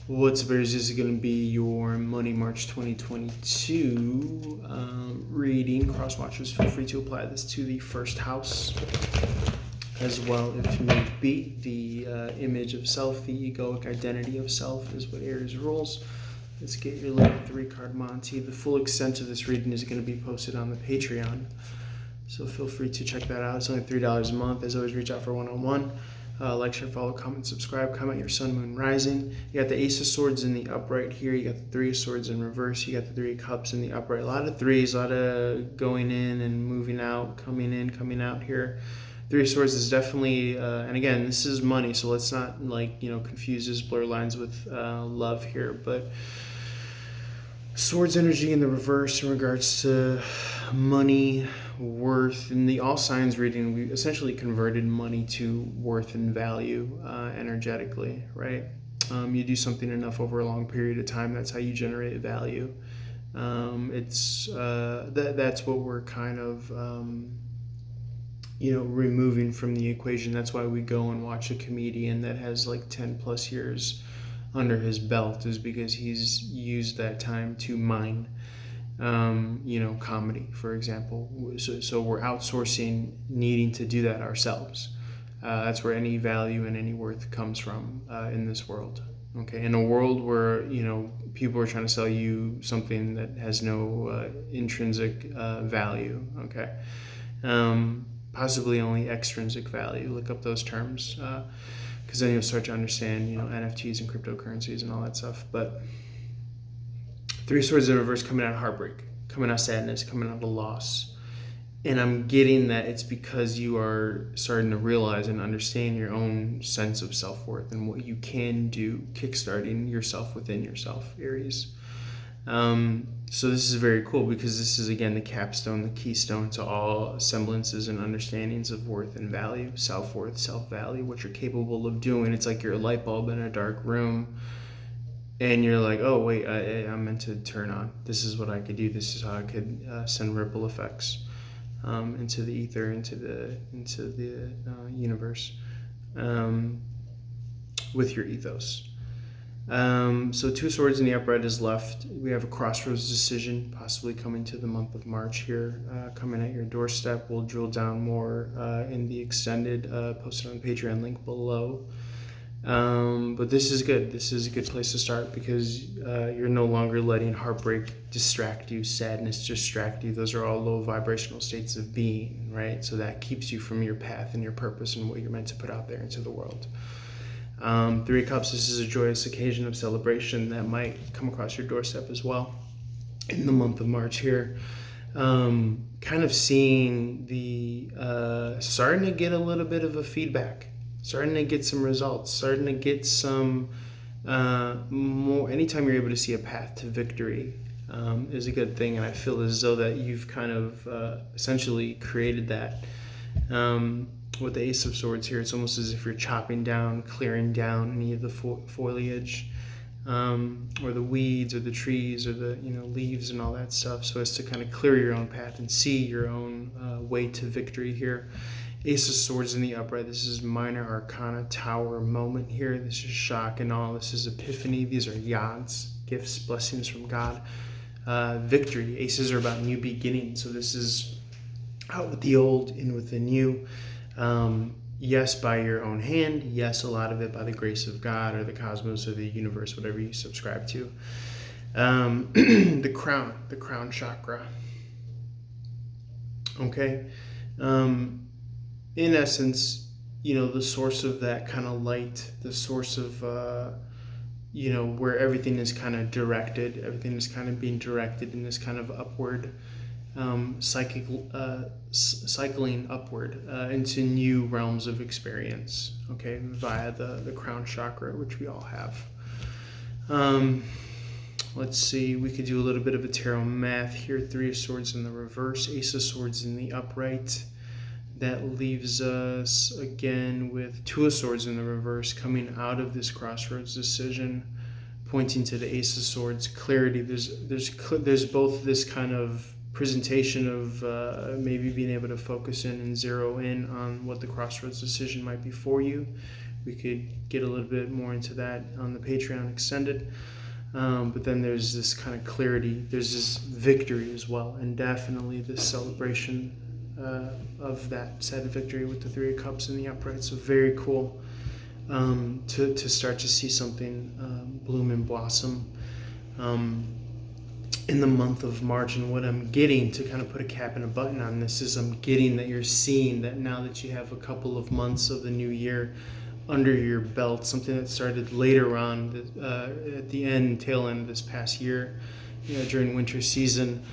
What's up, Bears? This is going to be your Money March 2022 reading. Cross watchers, feel free to apply this to the first house as well if need be. The image of self, the egoic identity of self is what Aries rules. Let's get your little 3-card Monty. The full extent of this reading is going to be posted on the Patreon, so feel free to check that out. It's only $3 a month. As always, reach out for one-on-one. Like, share, follow, comment, subscribe, comment your sun, moon, rising. You got the Ace of Swords in the upright here. You got the Three of Swords in reverse. You got the Three of Cups in the upright. A lot of threes, a lot of going in and moving out, coming in, coming out here. Three of Swords is definitely, and again, this is money, so let's not confuse this, blur lines with love here. But Swords energy in the reverse in regards to money, worth. In the all signs reading, we essentially converted money to worth and value energetically, right? You do something enough over a long period of time, that's how you generate value. That's what we're kind of removing from the equation. That's why we go and watch a comedian that has like 10 plus years under his belt, is because he's used that time to mine comedy, for example. So we're outsourcing needing to do that ourselves. That's where any value and any worth comes from in this world. Okay, in a world where people are trying to sell you something that has no intrinsic value. Okay, possibly only extrinsic value. Look up those terms. Because then you'll start to understand, NFTs and cryptocurrencies and all that stuff. But Three of Swords in reverse, coming out of heartbreak, coming out of sadness, coming out of loss. And I'm getting that it's because you are starting to realize and understand your own sense of self-worth and what you can do, kickstarting yourself within yourself, Aries. So this is very cool because this is, again, the capstone, the keystone to all semblances and understandings of worth and value, self-worth, self-value, what you're capable of doing. It's like you're a light bulb in a dark room and you're like, oh, wait, I'm meant to turn on. This is what I could do. This is how I could send ripple effects into the ether, into the universe with your ethos. So Two Swords in the upright is left. We have a crossroads decision possibly coming to the month of March here, coming at your doorstep. We'll drill down more in the extended, posted on the Patreon link below. But this is good. This is a good place to start because you're no longer letting heartbreak distract you, sadness distract you. Those are all low vibrational states of being, right? So that keeps you from your path and your purpose and what you're meant to put out there into the world. Three of Cups, this is a joyous occasion of celebration that might come across your doorstep as well in the month of March here. Kind of seeing the starting to get a little bit of a feedback, starting to get some results, starting to get some more. Anytime you're able to see a path to victory is a good thing, and I feel as though that you've kind of essentially created that. With the Ace of Swords here, it's almost as if you're chopping down, clearing down any of the foliage, or the weeds, or the trees, or the leaves and all that stuff, so as to kind of clear your own path and see your own way to victory here. Ace of Swords in the upright. This is minor arcana tower moment here. This is shock and awe. This is epiphany. These are yads, gifts, blessings from God. Victory. Aces are about new beginnings, so this is out with the old, in with the new. Yes, by your own hand. Yes, a lot of it by the grace of God or the cosmos or the universe, whatever you subscribe to. The crown chakra. Okay. In essence, the source of that kind of light, the source of, where everything is kind of directed, everything is kind of being directed in this kind of upward cycling upward into new realms of experience, okay, via the crown chakra, which we all have. Let's see, we could do a little bit of a tarot math here. Three of Swords in the reverse, Ace of Swords in the upright. That leaves us again with Two of Swords in the reverse, coming out of this crossroads decision, pointing to the Ace of Swords. Clarity. There's both this kind of presentation of maybe being able to focus in and zero in on what the crossroads decision might be for you, We could get a little bit more into that on the Patreon extended. But then there's this kind of clarity, there's this victory as well, and definitely this celebration of that said victory with the Three of Cups in the upright. So very cool to start to see something bloom and blossom in the month of March. And what I'm getting, to kind of put a cap and a button on this, is I'm getting that you're seeing that now that you have a couple of months of the new year under your belt, something that started later on at the tail end of this past year, during winter season,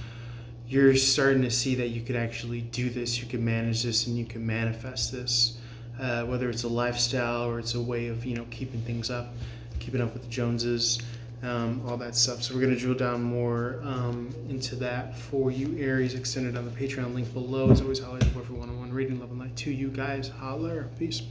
you're starting to see that you could actually do this, you can manage this, and you can manifest this, whether it's a lifestyle or it's a way of keeping things up, keeping up with the Joneses, all that stuff. So we're going to drill down more into that for you Aries, extended on the Patreon link below. As always, holler for one-on-one reading, love and light to you guys. Holler. Peace.